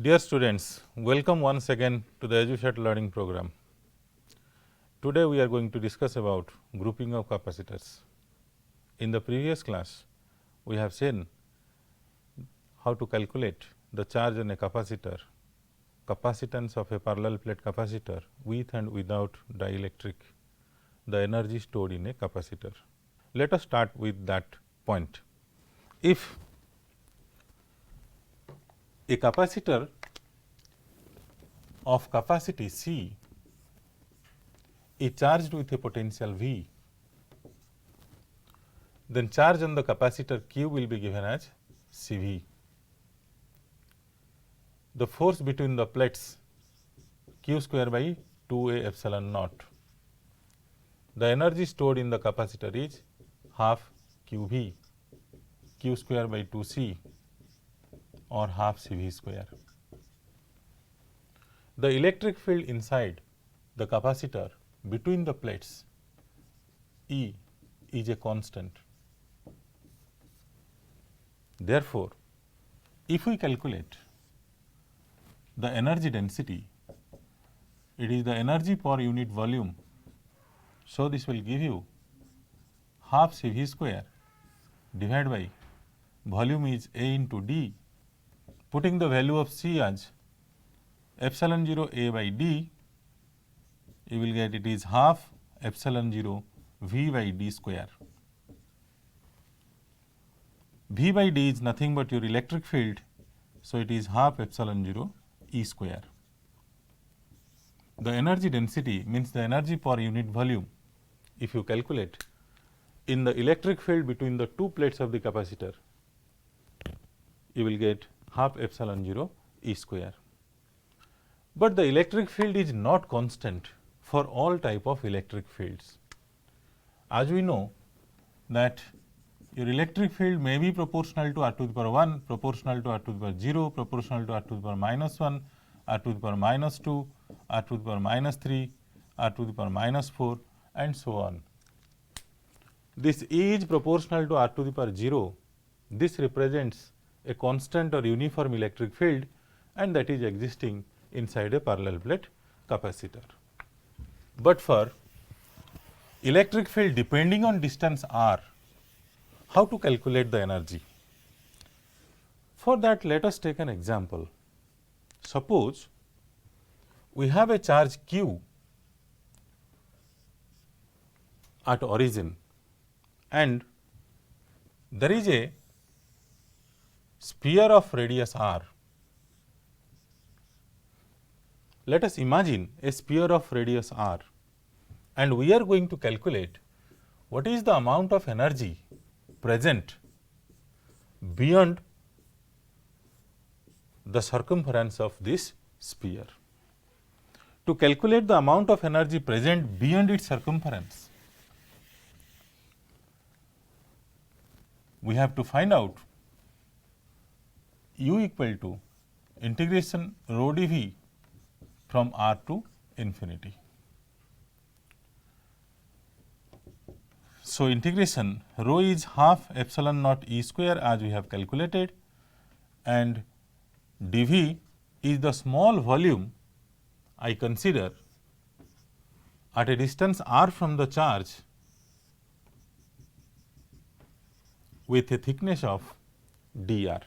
Dear students, welcome once again to the EduSat learning program. Today we are going to discuss about grouping of capacitors. In the previous class, we have seen how to calculate the charge on a capacitor, capacitance of a parallel plate capacitor with and without dielectric, the energy stored in a capacitor. Let us start with that point. If a capacitor of capacity C is charged with a potential V, then charge on the capacitor Q will be given as CV. The force between the plates Q square by 2A epsilon naught. The energy stored in the capacitor is half QV, Q square by 2C or half CV square. The electric field inside the capacitor between the plates E is a constant. Therefore, if we calculate the energy density, it is the energy per unit volume. So, this will give you half CV square divided by volume is A into D, putting the value of C as epsilon 0 A by D, you will get it is half epsilon 0 V by D square. V by D is nothing but your electric field, so it is half epsilon 0 E square. The energy density means the energy per unit volume. If you calculate in the electric field between the two plates of the capacitor, you will get half epsilon 0 E square. But the electric field is not constant for all type of electric fields. As we know that your electric field may be proportional to r to the power 1, proportional to r to the power 0, proportional to r to the power minus 1, r to the power minus 2, r to the power minus 3, r to the power minus 4 and so on. This is proportional to r to the power 0. This represents a constant or uniform electric field, and that is existing inside a parallel plate capacitor. But for electric field depending on distance r, how to calculate the energy? For that, let us take an example. Suppose we have a charge Q at origin and there is a sphere of radius r. Let us imagine a sphere of radius r, and we are going to calculate what is the amount of energy present beyond the circumference of this sphere. To calculate the amount of energy present beyond its circumference, we have to find out U equal to integration rho dV from r to infinity. So, integration rho is half epsilon naught E square as we have calculated, and dV is the small volume I consider at a distance r from the charge with a thickness of dr.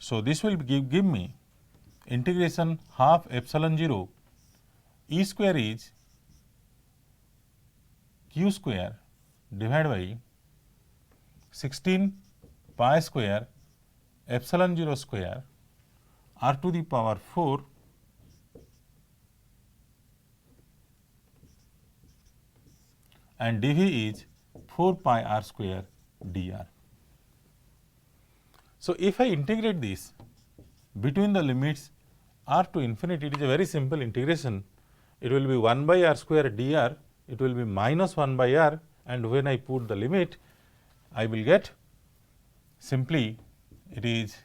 So, this will give me integration half epsilon 0 E square is Q square divided by 16 pi square epsilon 0 square r to the power 4 and dV is 4 pi r square dr. So, if I integrate this between the limits r to infinity, it is a very simple integration. It will be 1 by r square dr, it will be minus 1 by r, and when I put the limit, I will get simply it is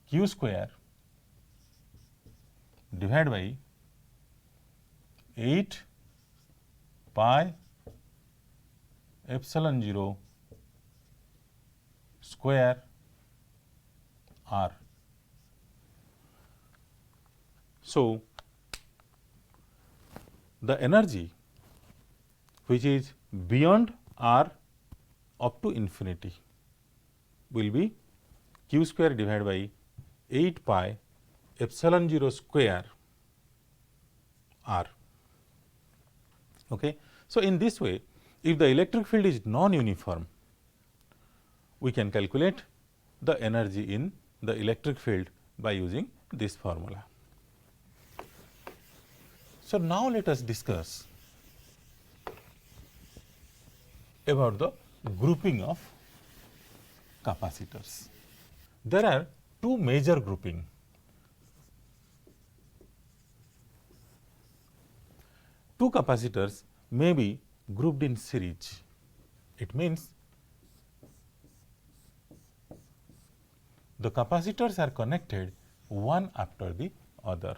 Q square divided by 8 pi epsilon 0 square r. So, the energy which is beyond R up to infinity will be q square divided by 8 pi epsilon 0 square R. Okay. So, in this way, if the electric field is non-uniform, we can calculate the energy in the electric field by using this formula. So, now let us discuss about the grouping of capacitors. There are two major grouping. Two capacitors may be grouped in series. It means the capacitors are connected one after the other.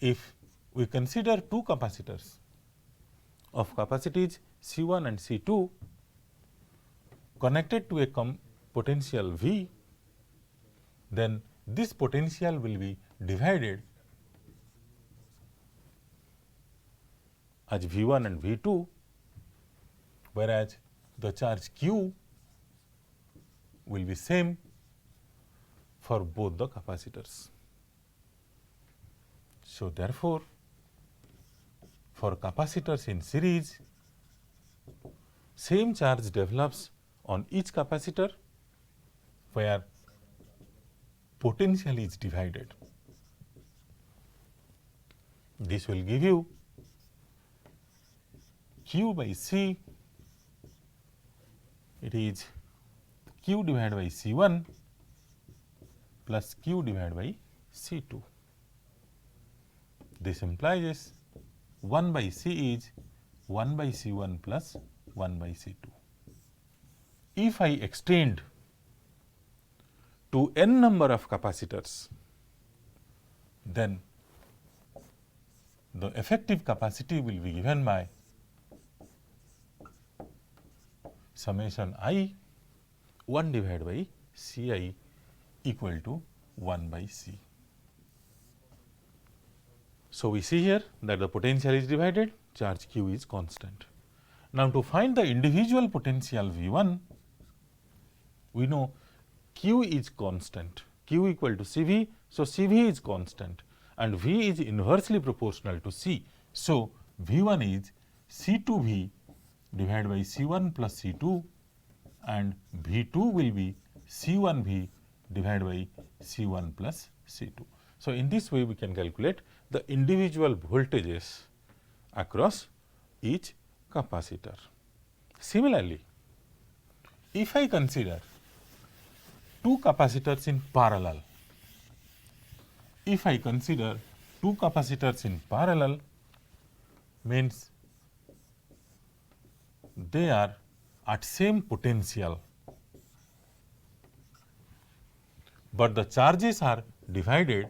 If we consider two capacitors of capacities C1 and C2 connected to a potential V, then this potential will be divided as V1 and V2, whereas the charge Q will be same for both the capacitors. So, therefore, for capacitors in series, same charge develops on each capacitor where potential is divided. This will give you Q by C, it is Q divided by C1 plus Q divided by C2. This implies 1 by C is 1 by C1 plus 1 by C2. If I extend to n number of capacitors, then the effective capacity will be given by summation I 1 divided by C I equal to 1 by C. So, we see here that the potential is divided, charge Q is constant. Now, to find the individual potential V1, we know Q is constant, Q equal to CV. So, CV is constant and V is inversely proportional to C. So, V1 is C2V divided by C1 plus C2 and V2 will be C1V divided by C1 plus C2. So, in this way we can calculate the individual voltages across each capacitor. Similarly, if I consider two capacitors in parallel, means they are at same potential, but the charges are divided.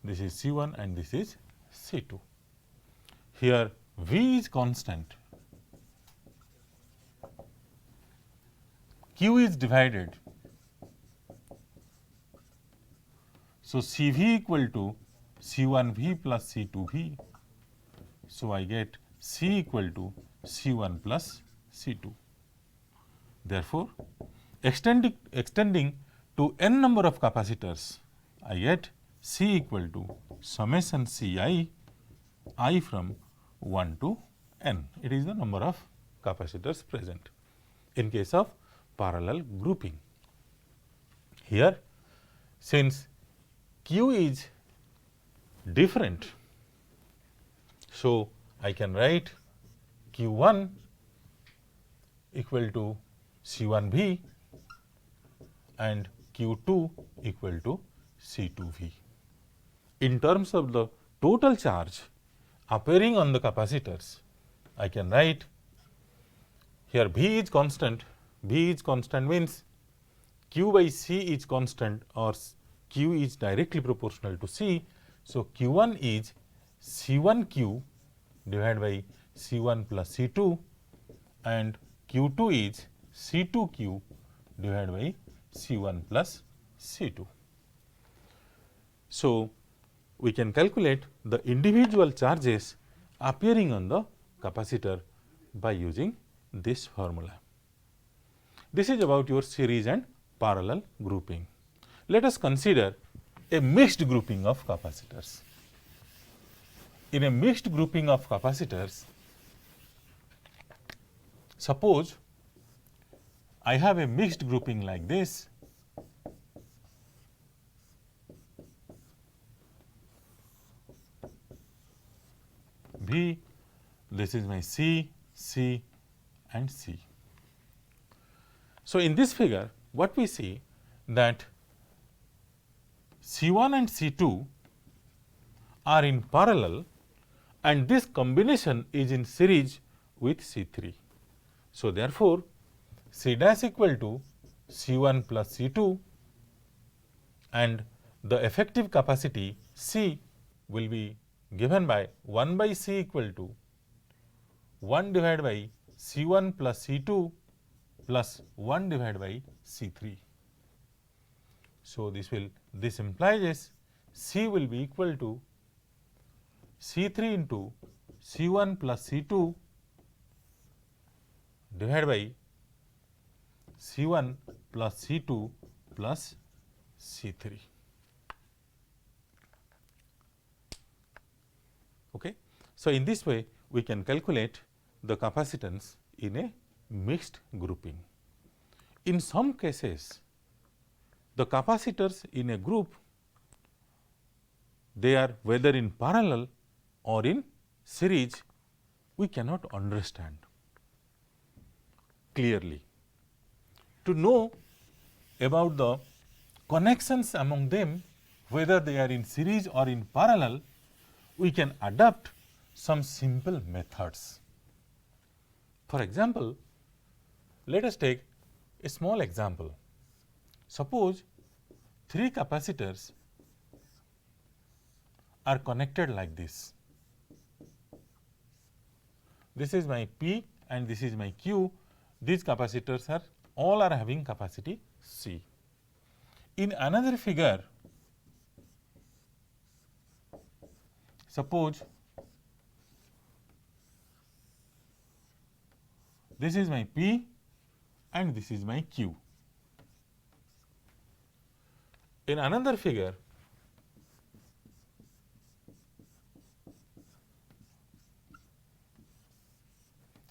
This is C1 and this is C2. Here V is constant, Q is divided. So, CV equal to C1V plus C2V. So, I get C equal to C1 plus C2. Therefore, extending to n number of capacitors, I get C equal to summation Ci I from 1 to n. It is the number of capacitors present in case of parallel grouping. Here, since Q is different, so I can write Q1 equal to C1V and Q2 equal to C2V. In terms of the total charge appearing on the capacitors, I can write here V is constant. V is constant means Q by C is constant or Q is directly proportional to C. So, Q1 is C1Q divided by C1 plus C2 and Q2 is C2Q divided by C1 plus C2. So, we can calculate the individual charges appearing on the capacitor by using this formula. This is about your series and parallel grouping. Let us consider a mixed grouping of capacitors. In a mixed grouping of capacitors, suppose I have a mixed grouping like this. V, this is my C, C and C. So, in this figure what we see that C1 and C2 are in parallel and this combination is in series with C3. So, therefore, C dash equal to C1 plus C2 and the effective capacity C will be given by 1 by C equal to 1 divided by C1 plus C2 plus 1 divided by C3. So, this implies is C will be equal to C3 into C1 plus C2 divided by C1 plus C2 plus C3. Okay. So, in this way we can calculate the capacitance in a mixed grouping. In some cases, the capacitors in a group, they are whether in parallel or in series, we cannot understand clearly. To know about the connections among them, whether they are in series or in parallel, we can adopt some simple methods. For example, let us take a small example. Suppose 3 capacitors are connected like this. This is my P and this is my Q. These capacitors are all are having capacity C. In another figure, suppose this is my P and this is my Q. In another figure,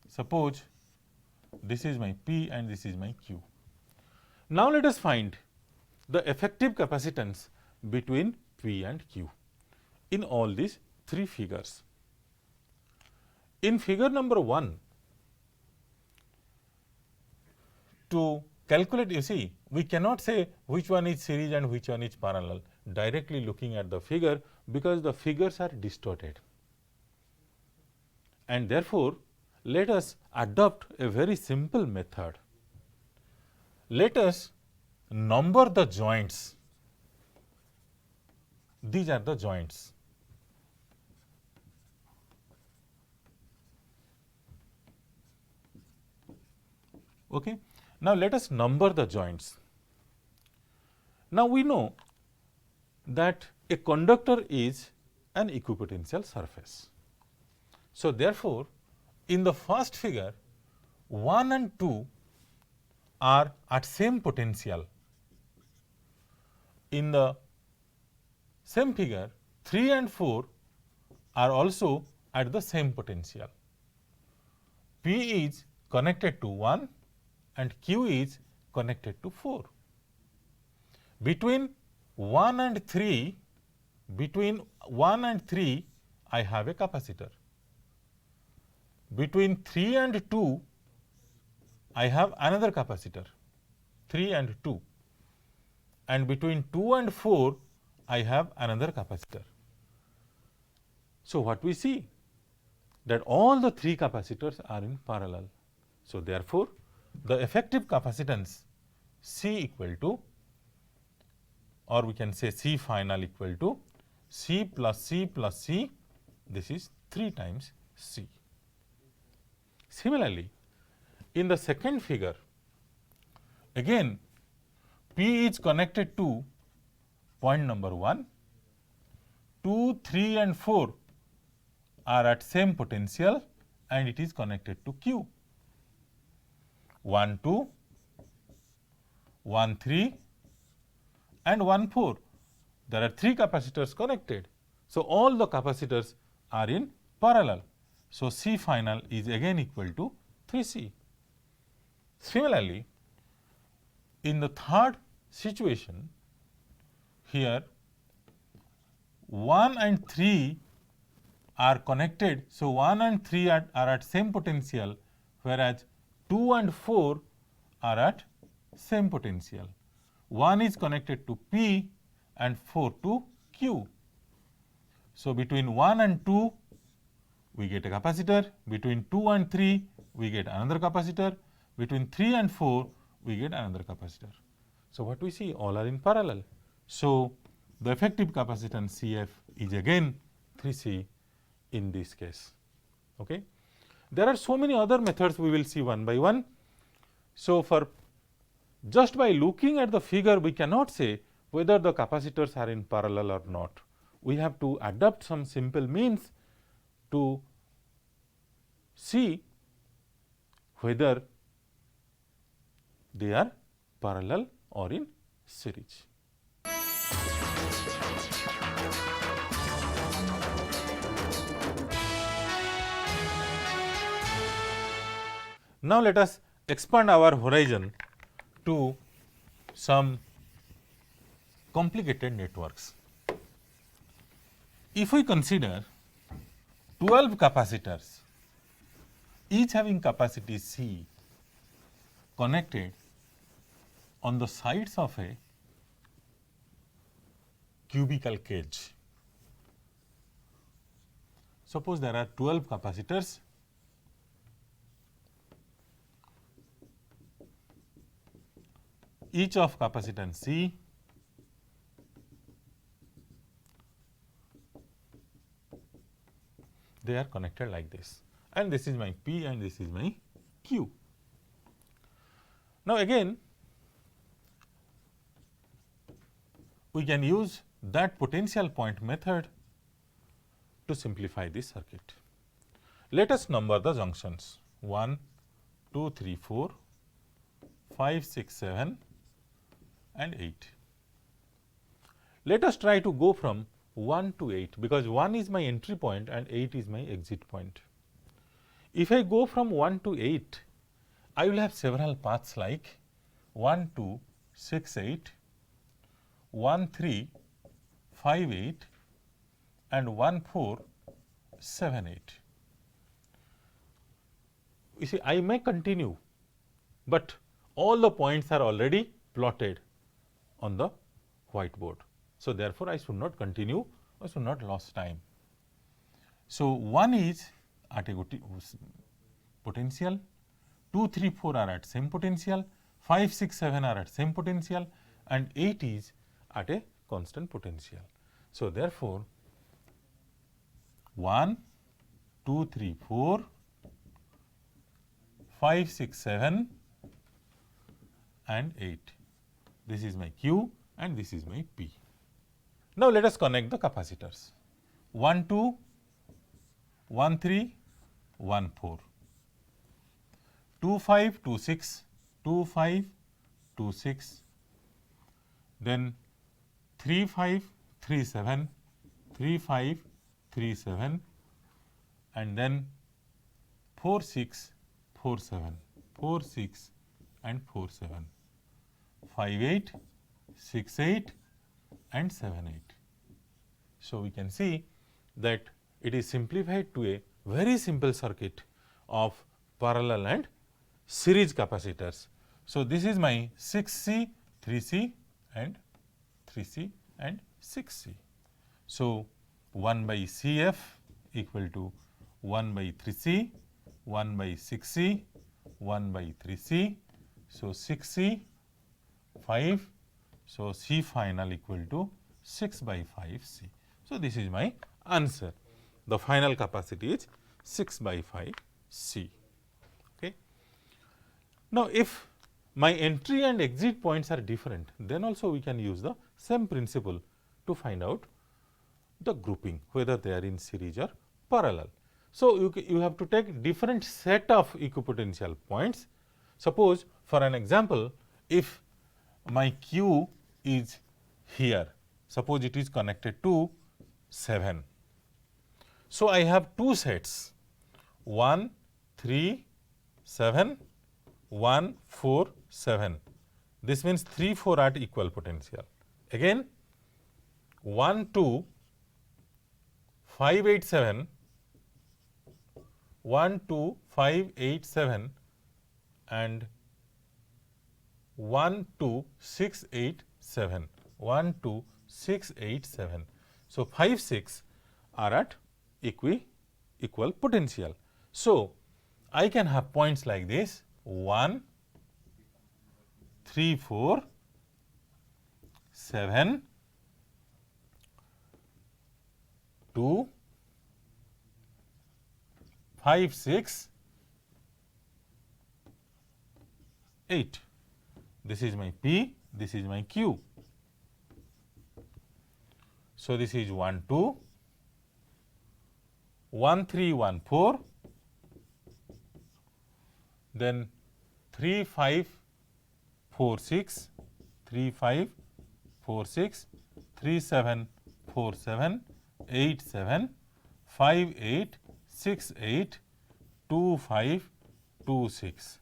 suppose this is my P and this is my Q. Now, let us find the effective capacitance between P and Q in all these 3 figures. In figure number 1, to calculate, you see, we cannot say which one is series and which one is parallel directly looking at the figure, because the figures are distorted. And therefore, let us adopt a very simple method. Let us number the joints. These are the joints. Okay. Now, let us number the joints. Now, we know that a conductor is an equipotential surface. So, therefore, in the first figure 1 and 2 are at same potential. In the same figure 3 and 4 are also at the same potential. P is connected to 1 and Q is connected to 4. Between 1 and 3, I have a capacitor. Between 3 and 2, I have another capacitor, 3 and 2, and between 2 and 4, I have another capacitor. So, what we see that all the 3 capacitors are in parallel. So, therefore, the effective capacitance C equal to, or we can say C final equal to C plus C plus C, this is 3 times C. Similarly, in the second figure, again P is connected to point number 1, 2, 3 and 4 are at same potential and it is connected to Q. 1, 2, 1, 3 and 1, 4. There are 3 capacitors connected. So, all the capacitors are in parallel. So, C final is again equal to 3C. Similarly, in the third situation, here 1 and 3 are connected. So, 1 and 3 are at same potential, whereas 2 and 4 are at same potential. 1 is connected to P and 4 to Q. So, between 1 and 2 we get a capacitor, between 2 and 3 we get another capacitor, between 3 and 4 we get another capacitor. So, what we see, all are in parallel. So, the effective capacitance CF is again 3C in this case. Okay. There are so many other methods, we will see one by one. So, for just by looking at the figure we cannot say whether the capacitors are in parallel or not. We have to adopt some simple means to see whether they are parallel or in series. Now, let us expand our horizon to some complicated networks. If we consider 12 capacitors, each having capacity C connected on the sides of a cubical cage. Suppose there are 12 capacitors, each of capacitance C they are connected like this, and this is my P and this is my Q. Now, again we can use that potential point method to simplify this circuit. Let us number the junctions 1, 2, 3, 4, 5, 6, 7 and 8. Let us try to go from 1 to 8, because 1 is my entry point and 8 is my exit point. If I go from 1 to 8, I will have several paths like 1, 2, 6, 8, 1, 3, 5, 8 and 1, 4, 7, 8. You see, I may continue, but all the points are already plotted on the whiteboard. So, therefore, I should not continue, I should not lose time. So, 1 is at a potential, 2, 3, 4 are at same potential, 5, 6, 7 are at same potential and 8 is at a constant potential. So, therefore, 1, 2, 3, 4, 5, 6, 7 and 8. This is my Q and this is my P. Now, let us connect the capacitors 1, 2, 1, 3, 1, 4, 2, 5, 2, 6, 2, 5, 2, 6, then 3, 5, 3, 7, 3, 5, 3, 7 and then 4, 6, 4, 7, 4, 6 and 4, 7, 5, 8, 6, 8 and 7, 8. So, we can see that it is simplified to a very simple circuit of parallel and series capacitors. So, this is my 6C, 3C and 3C and 6C. So, 1 by CF equal to 1 by 3C, 1 by 6C, 1 by 3C. So, 6C, 5. So, C final equal to 6 by 5C. So, this is my answer. The final capacity is 6 by 5C. Okay. Now, if my entry and exit points are different, then also we can use the same principle to find out the grouping, whether they are in series or parallel. So, you have to take different set of equipotential points. Suppose for an example, if my Q is here, suppose it is connected to 7. So, I have two sets 1, 3, 7, 1, 4, 7. This means 3, 4 are equal potential. Again 1, 2, 5, 8, 7, 1, 2, 5, 8, 7 and 1, 2, 6, 8, 7, 1, 2, 6, 8, 7. So, 5, 6 are at equal potential. So, I can have points like this 1, 3, 4, 7, 2, 5, 6, 8. This is my P, this is my Q. So, this is 1, 2, 1, 3, 1, 4, then 3, 5, 4, 6, 3, 5, 4, 6, 3, 7, 4, 7, 8, 7, 5, 8, 6, 8, 2, 5, 2, 6.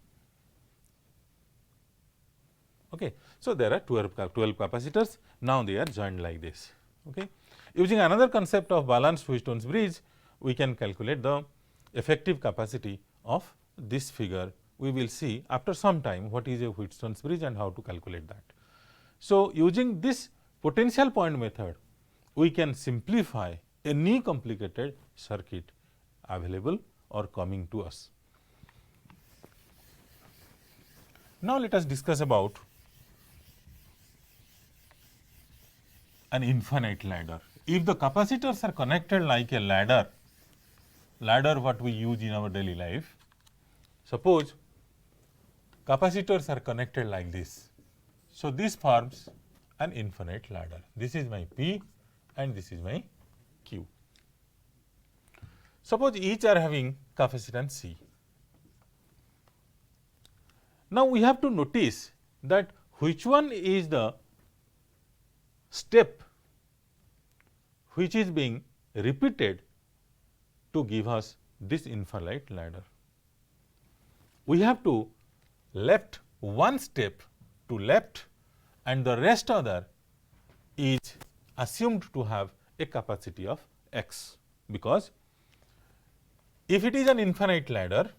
Okay. So, there are 12 capacitors, now they are joined like this. Okay. Using another concept of balanced Wheatstone's bridge, we can calculate the effective capacity of this figure. We will see after some time what is a Wheatstone's bridge and how to calculate that. So, using this potential point method, we can simplify any complicated circuit available or coming to us. Now, let us discuss about an infinite ladder. If the capacitors are connected like a ladder what we use in our daily life, suppose capacitors are connected like this. So, this forms an infinite ladder. This is my P and this is my Q. Suppose each are having capacitance C. Now, we have to notice that which one is the step which is being repeated to give us this infinite ladder. We have to left one step to left and the rest other is assumed to have a capacity of x, because if it is an infinite ladder,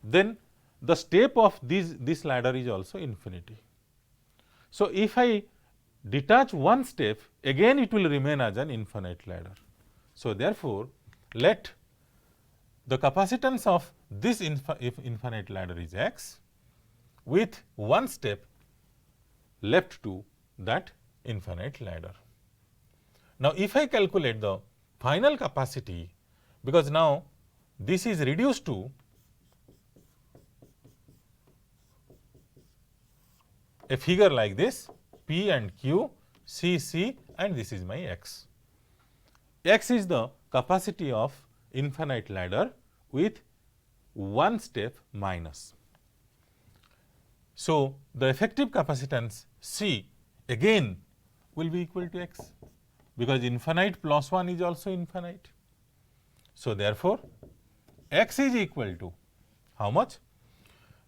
then the step of this ladder is also infinity. So, if I detach one step, again it will remain as an infinite ladder. So, therefore, let the capacitance of this infinite ladder is x with one step left to that infinite ladder. Now, if I calculate the final capacity, because now this is reduced to a figure like this, P and Q, C, C, and this is my x. X is the capacity of infinite ladder with one step minus. So, the effective capacitance C again will be equal to x, because infinite plus 1 is also infinite. So, therefore, x is equal to how much?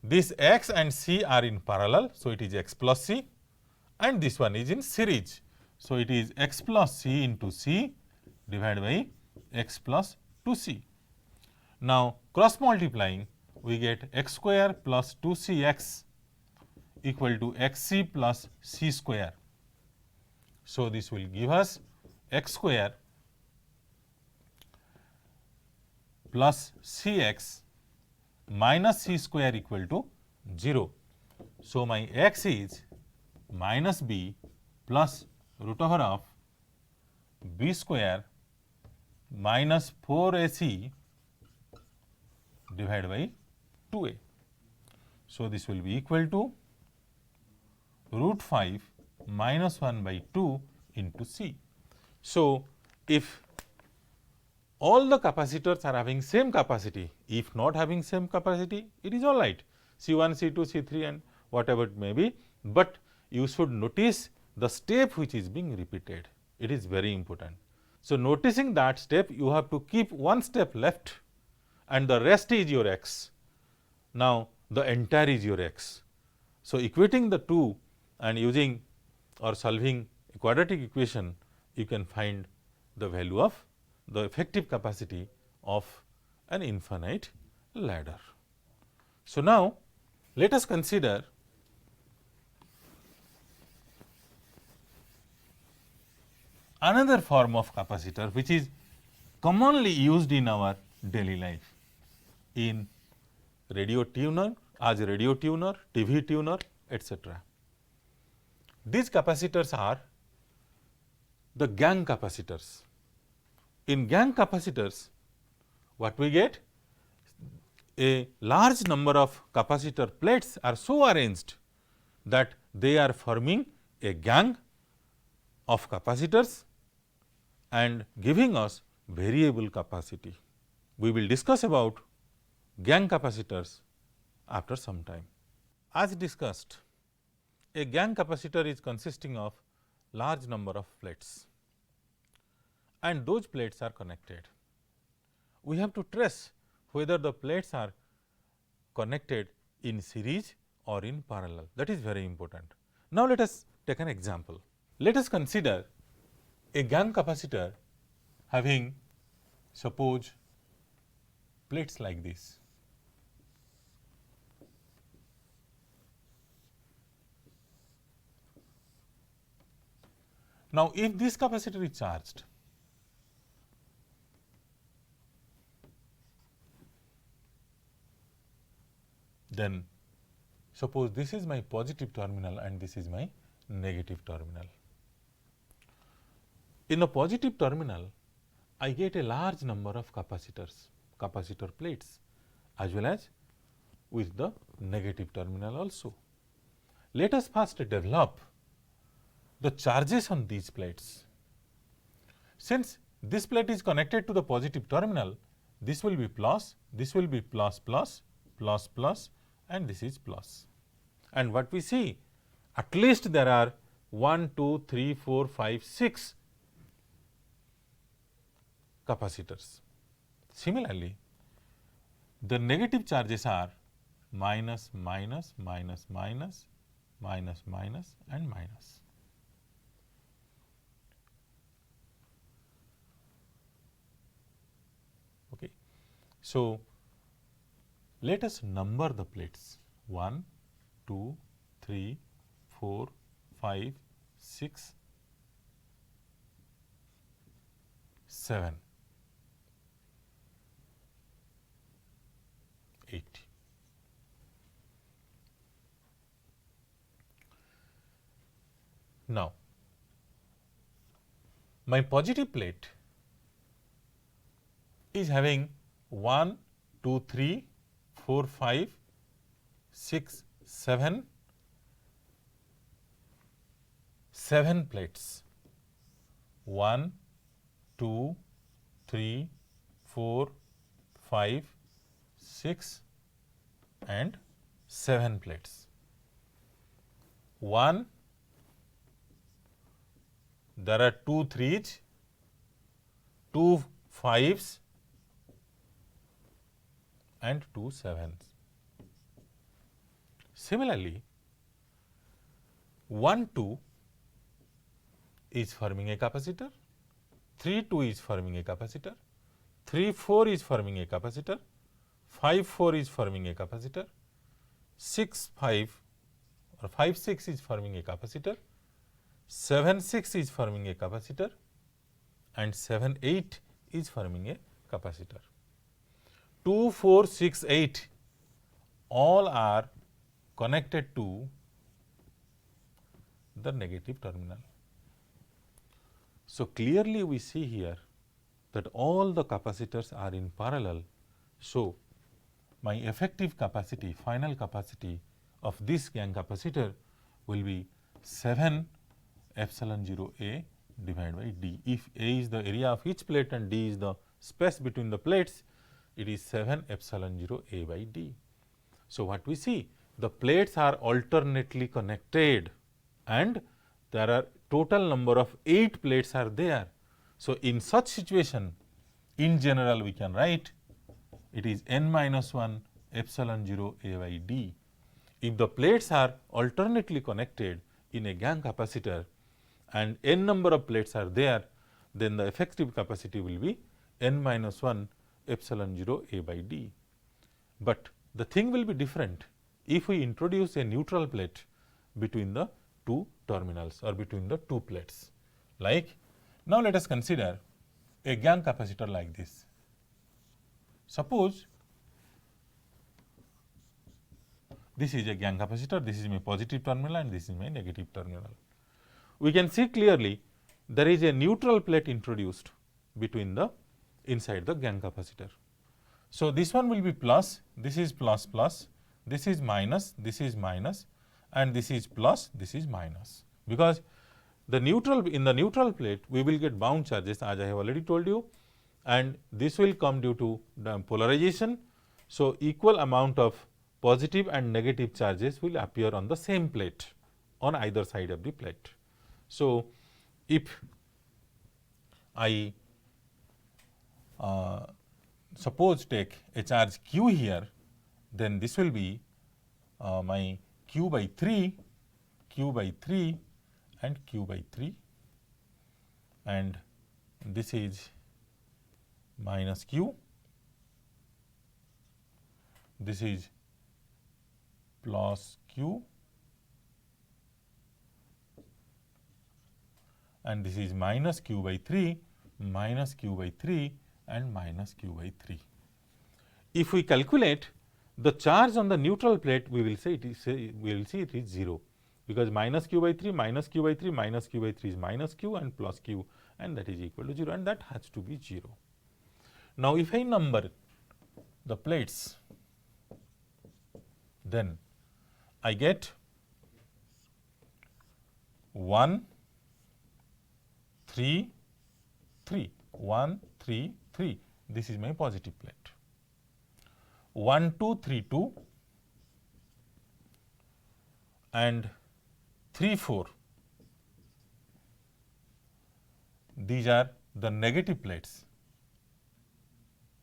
This x and C are in parallel. So, it is x plus C, and this one is in series. So, it is x plus C into C divided by x plus 2C. Now, cross multiplying, we get x square plus 2cx equal to xc plus c square. So, this will give us x square plus cx minus c square equal to 0. So, my x is minus b plus root over of b square minus 4ac divided by 2a. So, this will be equal to root 5 minus 1 by 2 into C. So, if all the capacitors are having same capacity, if not having same capacity, it is all right, C1, C2, C3 and whatever it may be, but you should notice the step which is being repeated, it is very important. So, noticing that step, you have to keep one step left and the rest is your x. Now, the entire is your x. So, equating the two and using or solving a quadratic equation, you can find the value of the effective capacity of an infinite ladder. So, now let us consider another form of capacitor which is commonly used in our daily life in radio tuner, as a radio tuner, TV tuner, etc. These capacitors are the gang capacitors. In gang capacitors, what we get? A large number of capacitor plates are so arranged that they are forming a gang of capacitors and giving us variable capacity. We will discuss about gang capacitors after some time. As discussed, a gang capacitor is consisting of large number of plates and those plates are connected. We have to trace whether the plates are connected in series or in parallel, that is very important. Now, let us take an example. Let us consider a gang capacitor having, suppose, plates like this. Now, if this capacitor is charged, then suppose this is my positive terminal and this is my negative terminal. In a positive terminal, I get a large number of capacitors, capacitor plates, as well as with the negative terminal also. Let us first develop the charges on these plates. Since this plate is connected to the positive terminal, this will be plus, this will be plus plus, plus plus, and this is plus. And what we see, at least there are 1, 2, 3, 4, 5, 6 capacitors. Similarly, the negative charges are minus, minus, minus, minus, minus, minus and minus. Okay. So, let us number the plates 1, 2, 3, 4, 5, 6, 7, 8. Now, my positive plate is having 1, 2, 3, 4, 5, 6, 7, 7 plates. 1, 2, 3, 4, 5, 6 and 7 plates. 1, there are 2 3s, 2 5s and 2 7s. Similarly, 1 2 is forming a capacitor, 3 2 is forming a capacitor, 3 4 is forming a capacitor, 5 4 is forming a capacitor, 6 5 or 5 6 is forming a capacitor, 7 6 is forming a capacitor and 7 8 is forming a capacitor. 2 4 6 8 all are connected to the negative terminal. So, clearly we see here that all the capacitors are in parallel. So, my effective capacity, final capacity of this Young capacitor will be 7 epsilon 0 A divided by D. If A is the area of each plate and D is the space between the plates, it is 7 epsilon 0 A by D. So, what we see? The plates are alternately connected and there are total number of 8 plates are there. So, in such situation, in general we can write it is n minus 1 epsilon 0 A by D. If the plates are alternately connected in a Young capacitor and n number of plates are there, then the effective capacity will be n minus 1 epsilon 0 A by D. But the thing will be different if we introduce a neutral plate between the two terminals or between the two plates. Like, now let us consider a Young capacitor like this. Suppose this is a Young capacitor, this is my positive terminal and this is my negative terminal. We can see clearly there is a neutral plate introduced between the inside the Young capacitor. So, this one will be plus, this is plus plus, this is minus and this is plus, this is minus, because the neutral in the neutral plate we will get bound charges as I have already told you, and this will come due to the polarization. So, equal amount of positive and negative charges will appear on the same plate on either side of the plate. So, if I suppose take a charge q here, then this will be my q by 3 and q by 3, and this is minus q, this is plus q, and this is minus q by 3, minus q by 3 and minus q by 3. If we calculate the charge on the neutral plate, we will say it is it is 0, because minus q by 3 minus q by 3 minus q by 3 is minus q and plus q, and that is equal to 0, and that has to be 0. Now, if I number the plates, then I get 1 3 3 1 3 3, this is my positive plate. 1 2 3 2 and 3 4, these are the negative plates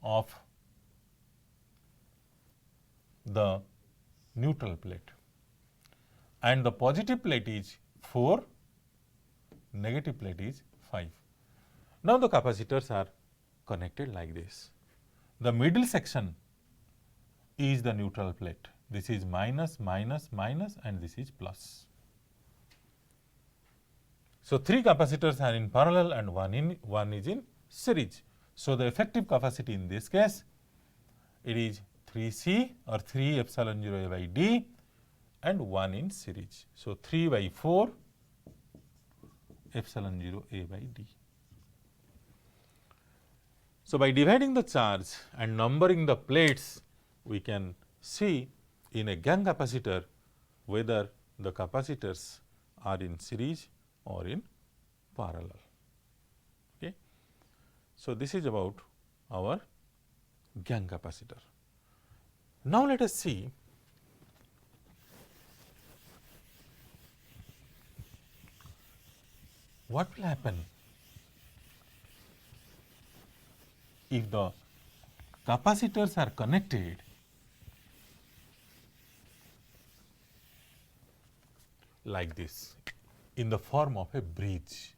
of the neutral plate, and the positive plate is 4, negative plate is 5. Now, the capacitors are connected like this. The middle section is the neutral plate. This is minus, minus, minus, and this is plus. So, 3 capacitors are in parallel and one is in series. So, the effective capacity in this case, it is 3C or 3 epsilon 0 A by D and 1 in series. So, 3 by 4 epsilon 0 A by D. So, by dividing the charge and numbering the plates, we can see in a Young capacitor whether the capacitors are in series or in parallel. Okay. So, this is about our Young capacitor. Now, let us see what will happen if the capacitors are connected like this in the form of a bridge.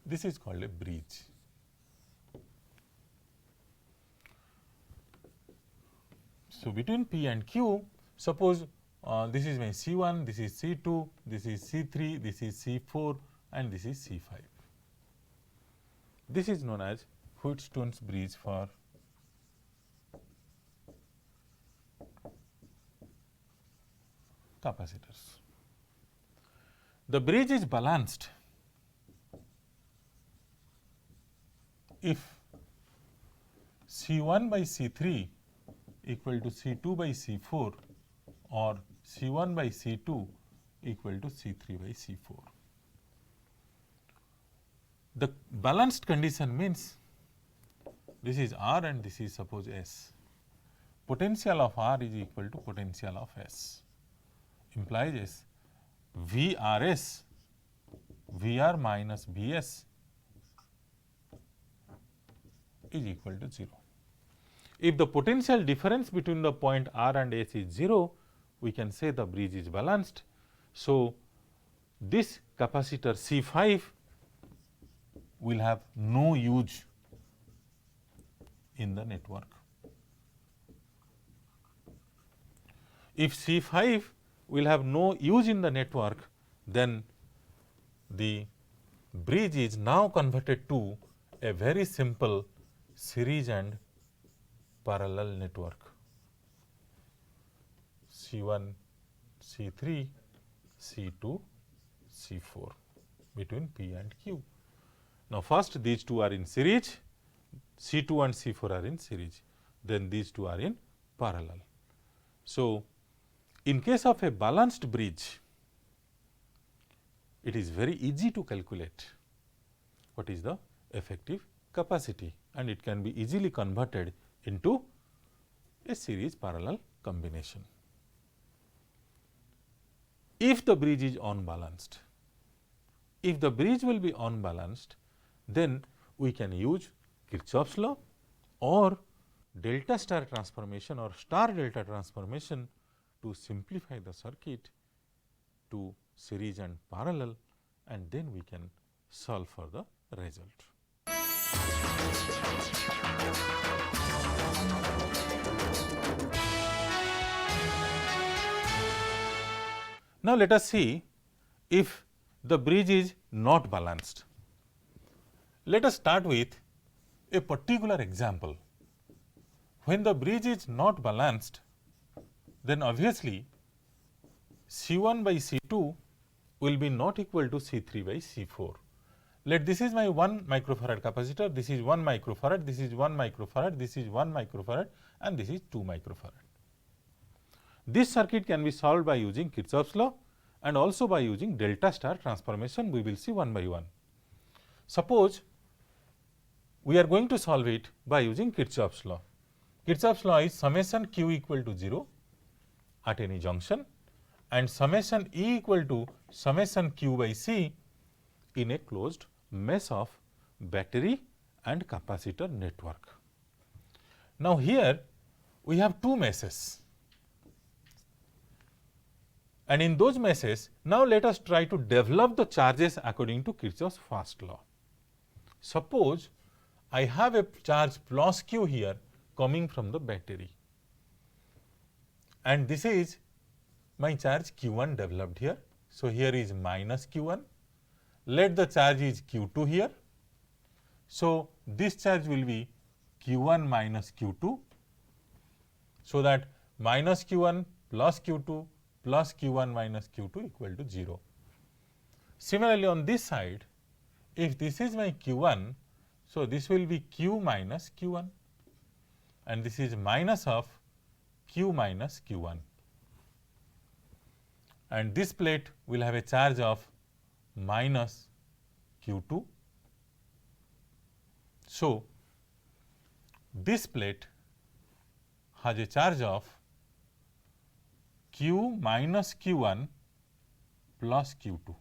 This is called a bridge. So, between P and Q, suppose this is my C1, this is C2, this is C3, this is C4 and this is C5. This is known as Wheatstone's bridge for capacitors. The bridge is balanced if C1 by C3 equal to C2 by C4 or C1 by C2 equal to C3 by C4. The balanced condition means this is R and this is suppose S. Potential of R is equal to potential of S, implies is VRS, VR minus VS is equal to 0. If the potential difference between the point R and S is 0, we can say the bridge is balanced. So, this capacitor C5 will have no use in the network. If C5 will have no use in the network, then the bridge is now converted to a very simple series and parallel network. C1, C3, C2, C4 between P and Q. Now, first these two are in series, C2 and C4 are in series, then these two are in parallel. So, in case of a balanced bridge, it is very easy to calculate what is the effective capacity, and it can be easily converted into a series parallel combination. If the bridge is unbalanced, if the bridge will be unbalanced, then we can use Kirchhoff's law or delta star transformation or star delta transformation to simplify the circuit to series and parallel, and then we can solve for the result. Now, let us see if the bridge is not balanced. Let us start with a particular example. When the bridge is not balanced, then obviously C1 by C2 will be not equal to C3 by C4. Let this is my 1 microfarad capacitor, this is 1 microfarad, this is 1 microfarad, this is 1 microfarad, and this is 2 microfarad. This circuit can be solved by using Kirchhoff's law and also by using delta star transformation. We will see one by one. Suppose we are going to solve it by using Kirchhoff's law. Kirchhoff's law is summation Q equal to 0 at any junction and summation E equal to summation Q by C in a closed mesh of battery and capacitor network. Now, here we have two meshes, and in those meshes, now let us try to develop the charges according to Kirchhoff's first law. Suppose I have a charge plus Q here coming from the battery, and this is my charge Q1 developed here. So, here is minus Q1, let the charge is Q2 here. So, this charge will be Q1 minus Q2, so that minus Q1 plus Q2 plus Q1 minus Q2 equal to 0. Similarly, on this side, if this is my Q1, so this will be Q minus Q1, and this is minus of Q minus Q1, and this plate will have a charge of minus Q2. So, this plate has a charge of Q minus Q1 plus Q2,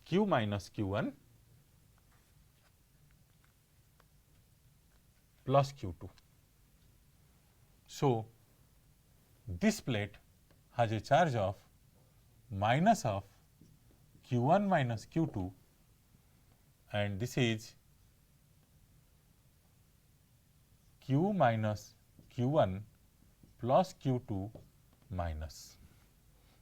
Q minus Q1 plus Q2. So, this plate has a charge of minus of Q1 minus Q2, and this is Q minus Q1 plus Q2 minus.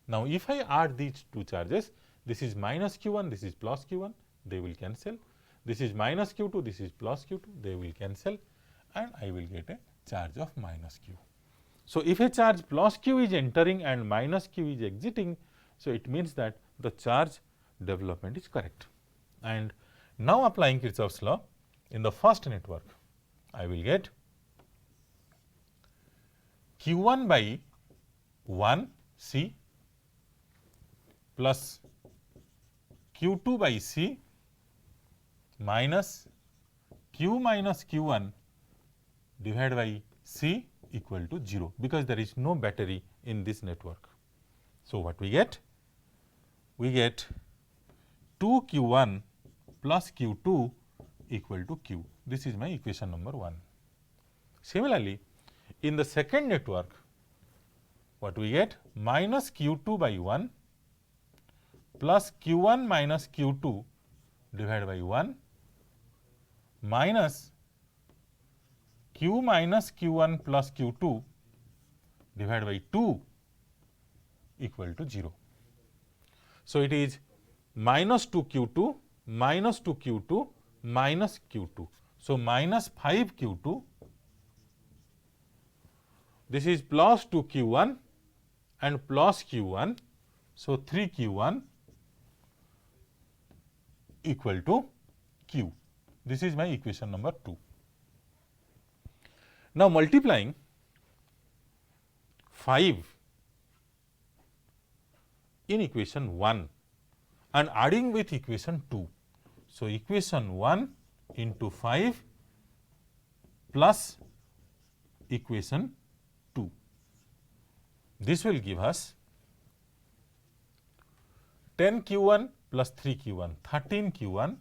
Now, if I add these two charges, this is minus Q1, this is plus Q1, they will cancel. This is minus Q2, this is plus Q2, they will cancel, and I will get a charge of minus Q. So, if a charge plus Q is entering and minus Q is exiting, so it means that the charge development is correct. And Now applying Kirchhoff's law in the first network, I will get Q1 by 1 C plus Q2 by C minus Q minus Q1 divided by C equal to 0, because there is no battery in this network. So, what we get? We get 2 Q1 plus Q2 equal to Q. This is my equation number 1. Similarly, in the second network, what we get? Minus Q2 by 1 plus Q1 minus Q2 divided by 1 minus Q minus Q1 plus Q2 divided by 2 equal to 0. So, it is minus 2 Q2 minus 2 Q2 minus Q2. So, minus 5 Q2, this is plus 2 Q1 and plus Q1. So, 3 Q1 equal to Q. This is my equation number 2. Now, multiplying 5 in equation 1 and adding with equation 2. So, equation 1 into 5 plus equation 2. This will give us 10 Q1 plus 3 Q1, 13 Q1,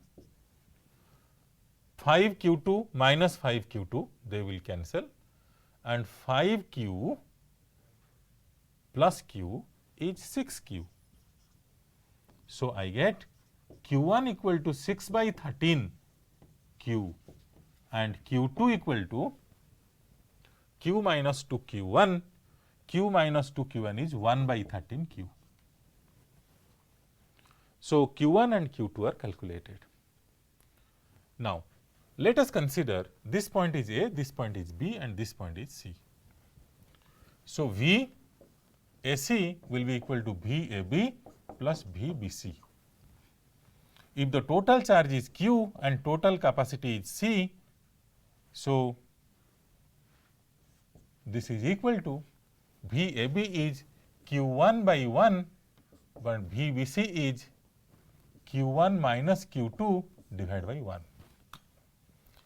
5 Q2 minus 5 Q2, they will cancel, and 5 Q plus Q is 6 Q. So, I get Q1 equal to 6 by 13 Q and Q2 equal to Q minus 2 Q1, Q minus 2 Q1 is 1 by 13 Q. So, Q1 and Q2 are calculated. Now, let us consider this point is A, this point is B and this point is C. So, V AC will be equal to V AB plus V BC. If the total charge is Q and total capacity is C, so this is equal to V AB is Q1 by 1, but V BC is Q1 minus Q2 divided by 1.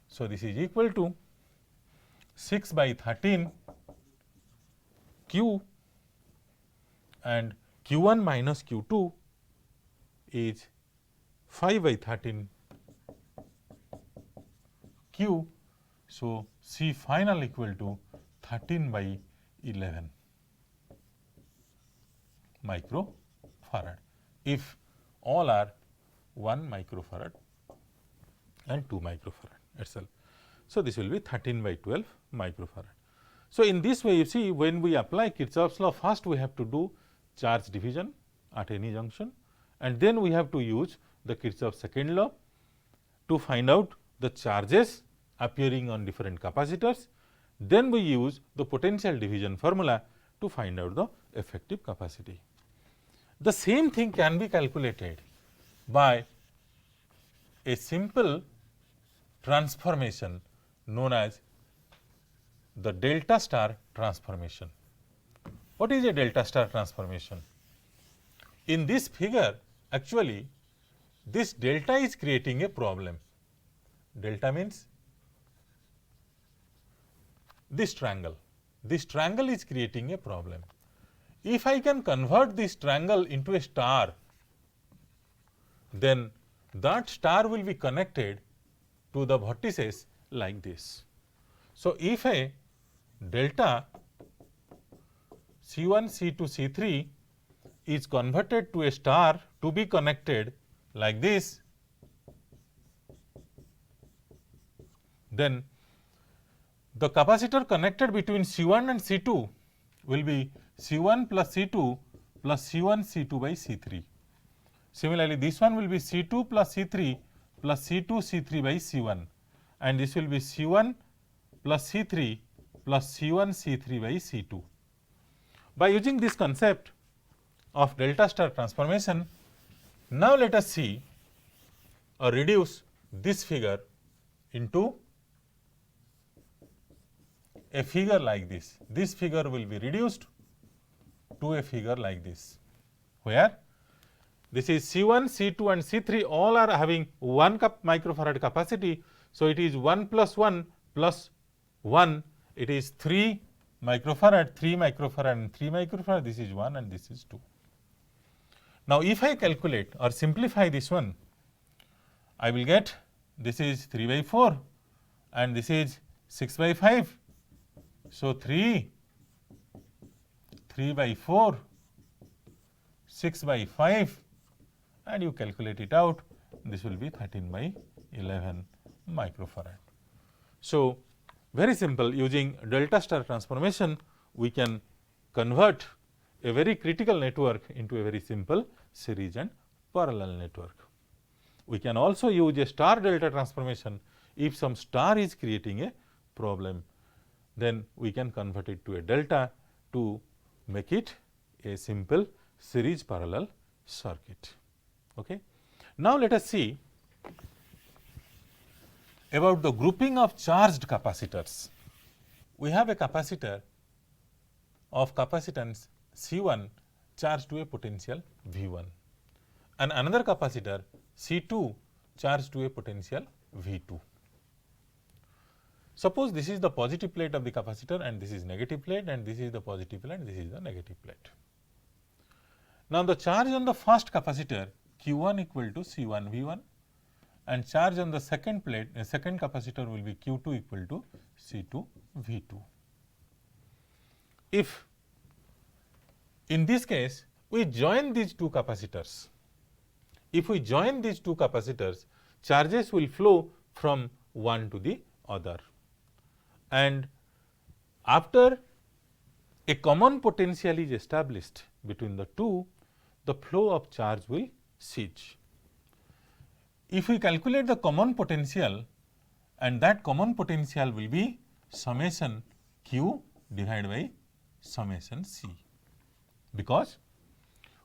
So, this is equal to 6 by 13 Q and Q1 minus Q2 is 5 by 13 Q. So, C final equal to 13 by 11 microfarad if all are 1 microfarad and 2 microfarad itself. So, this will be 13 by 12 microfarad. So, in this way you see, when we apply Kirchhoff's law, first we have to do charge division at any junction, and then we have to use the Kirchhoff's second law to find out the charges appearing on different capacitors. Then we use the potential division formula to find out the effective capacity. The same thing can be calculated by a simple transformation known as the delta star transformation. What is a delta star transformation? In this figure, actually this delta is creating a problem. Delta means this triangle. This triangle is creating a problem. If I can convert this triangle into a star, then that star will be connected to the vertices like this. So, if a delta C1, C2, C3 is converted to a star to be connected like this, then the capacitor connected between C1 and C2 will be C1 plus C2 plus C1 C2 by C3. Similarly, this one will be C2 plus C3 plus C2 C3 by C1, and this will be C1 plus C3 plus C1 C3 by C2. By using this concept of delta star transformation, now let us see or reduce this figure into a figure like this. This figure will be reduced to a figure like this, where this is C1, C2 and C3 all are having 1 microfarad capacity. So, it is 1 plus 1 plus 1, it is 3 microfarad, 3 microfarad and 3 microfarad, this is 1 and this is 2. Now, if I calculate or simplify this one, I will get this is 3 by 4 and this is 6 by 5. So, 3 by 4, 6 by 5 and you calculate it out, this will be 13 by 11 microfarad. So, very simple, using delta star transformation we can convert a very critical network into a very simple series and parallel network. We can also use a star delta transformation if some star is creating a problem, then we can convert it to a delta to make it a simple series parallel circuit. Okay. Now, let us see about the grouping of charged capacitors. We have a capacitor of capacitance C1 charged to a potential V1 and another capacitor C2 charged to a potential V2. Suppose this is the positive plate of the capacitor and this is negative plate and this is the positive plate and this is the negative plate. Now, the charge on the first capacitor Q1 equal to C1 V1 and charge on the second plate, second capacitor will be Q2 equal to C2 V2. If in this case we join these two capacitors, if we join these two capacitors, charges will flow from one to the other, and after a common potential is established between the two, the flow of charge will cease. If we calculate the common potential, and that common potential will be summation Q divided by summation C, because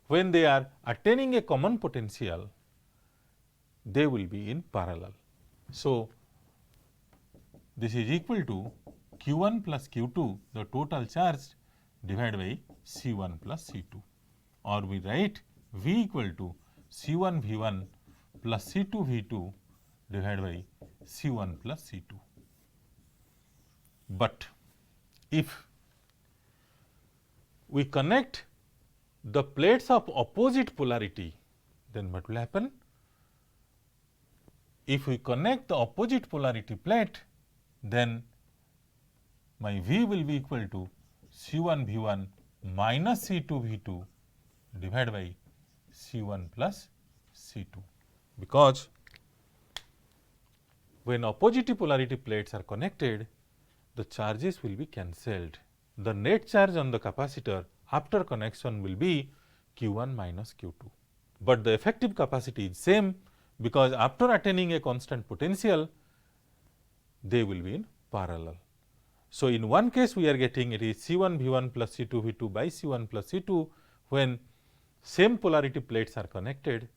when they are attaining a common potential, they will be in parallel. So, this is equal to Q1 plus Q2, the total charge, divided by C1 plus C2, or we write V equal to C1 V1 plus C2 V2 divided by C1 plus C2. But if we connect the plates of opposite polarity, then what will happen? If we connect the opposite polarity plate, then my V will be equal to C1 V1 minus C2 V2 divided by C1 plus C2, because when opposite polarity plates are connected, the charges will be cancelled. The net charge on the capacitor after connection will be Q1 minus Q2, but the effective capacity is same, because after attaining a constant potential, they will be in parallel. So, in one case we are getting it is C1 V1 plus C2 V2 by C1 plus C2 when same polarity plates are connected.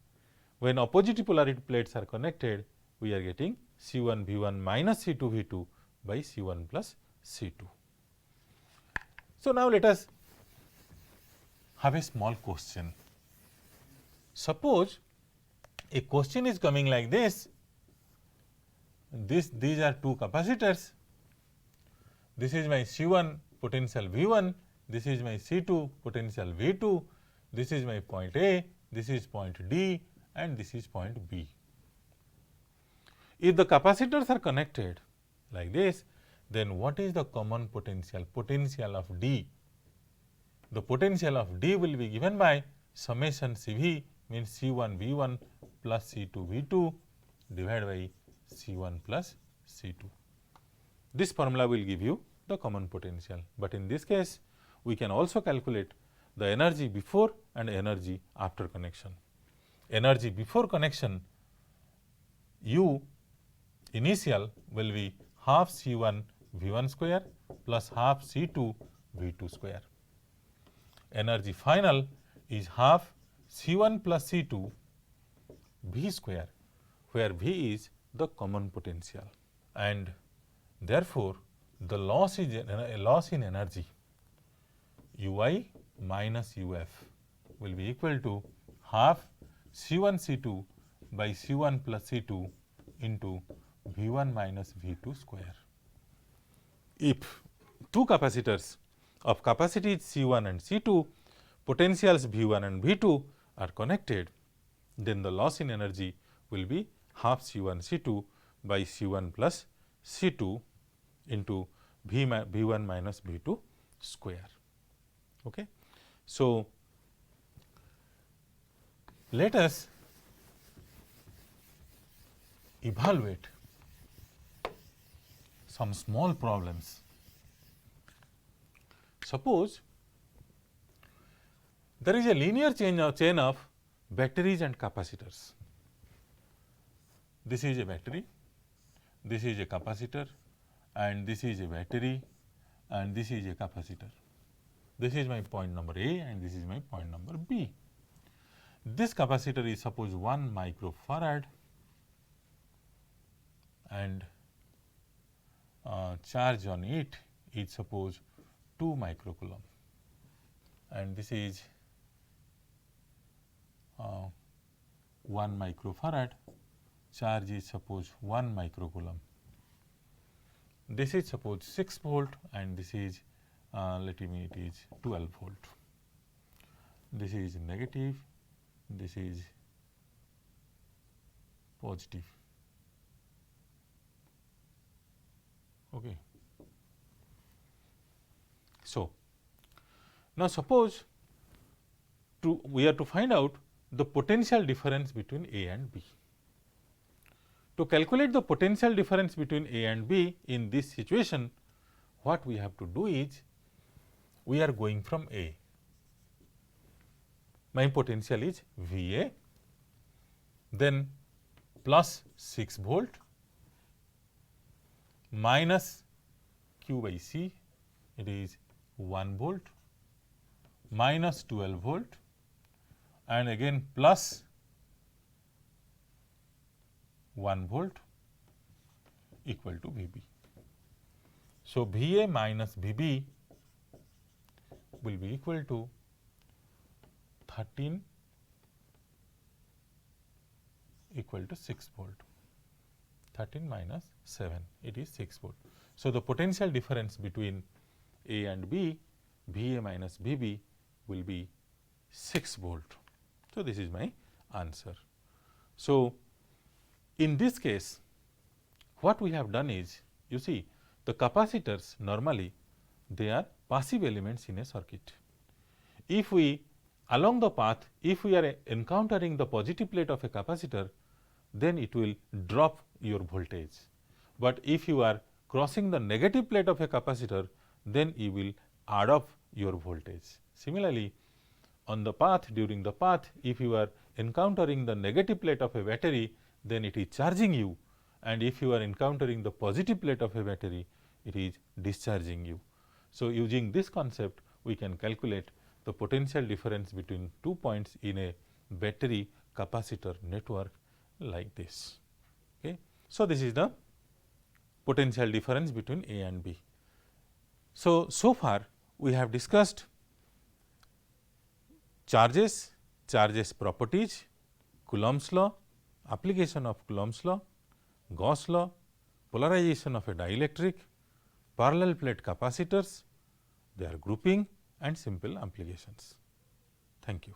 When opposite polarity plates are connected, we are getting C1 V1 minus C2 V2 by C1 plus C2. So, now let us have a small question. Suppose a question is coming like this, these are two capacitors, this is my C1 potential V1, this is my C2 potential V2, this is my point A, this is point D and this is point B. If the capacitors are connected like this, then what is the common potential? Potential of D. The potential of D will be given by summation CV, means C1 V1 plus C2 V2 divided by C1 plus C2. This formula will give you the common potential, but in this case we can also calculate the energy before and energy after connection. Energy before connection, U initial will be half C1 V1 square plus half C2 V2 square. Energy final is half C1 plus C2 V square, where V is the common potential, and therefore, the loss is a loss in energy Ui minus Uf will be equal to half C1 C2 by C1 plus C2 into V1 minus V2 square. If two capacitors of capacities C1 and C2, potentials V1 and V2 are connected, then the loss in energy will be half C1 C2 by C1 plus C2 into V1 minus V2 square. Okay. So, let us evaluate some small problems. Suppose there is a linear chain of batteries and capacitors. This is a battery, this is a capacitor, and this is a battery, and this is a capacitor. This is my point number A and this is my point number B. This capacitor is suppose 1 microfarad and charge on it is suppose 2 microcoulomb, and this is 1 microfarad, charge is suppose 1 microcoulomb. This is suppose 6 volt and this is let me it is 12 volt. This is negative, this is positive. Okay. So, now suppose we are to find out the potential difference between A and B. To calculate the potential difference between A and B in this situation, what we have to do is, we are going from A. My potential is VA, then plus 6 volt minus Q by C, it is 1 volt minus 12 volt and again plus 1 volt equal to VB. So, VA minus VB will be equal to 13 equal to 6 volt, 13 minus 7, it is 6 volt. So, the potential difference between A and B, VA minus VB will be 6 volt. So, this is my answer. So, in this case, what we have done is, you see, the capacitors normally they are passive elements in a circuit. If we along the path, if we are encountering the positive plate of a capacitor, then it will drop your voltage. But if you are crossing the negative plate of a capacitor, then you will add up your voltage. Similarly, on the path, during the path, if you are encountering the negative plate of a battery, then it is charging you, and if you are encountering the positive plate of a battery, it is discharging you. So, using this concept, we can calculate the potential difference between 2 points in a battery capacitor network like this. Okay. So, this is the potential difference between A and B. So far we have discussed charges, charges properties, Coulomb's law, application of Coulomb's law, Gauss law, polarization of a dielectric, parallel plate capacitors, their grouping and simple applications. Thank you.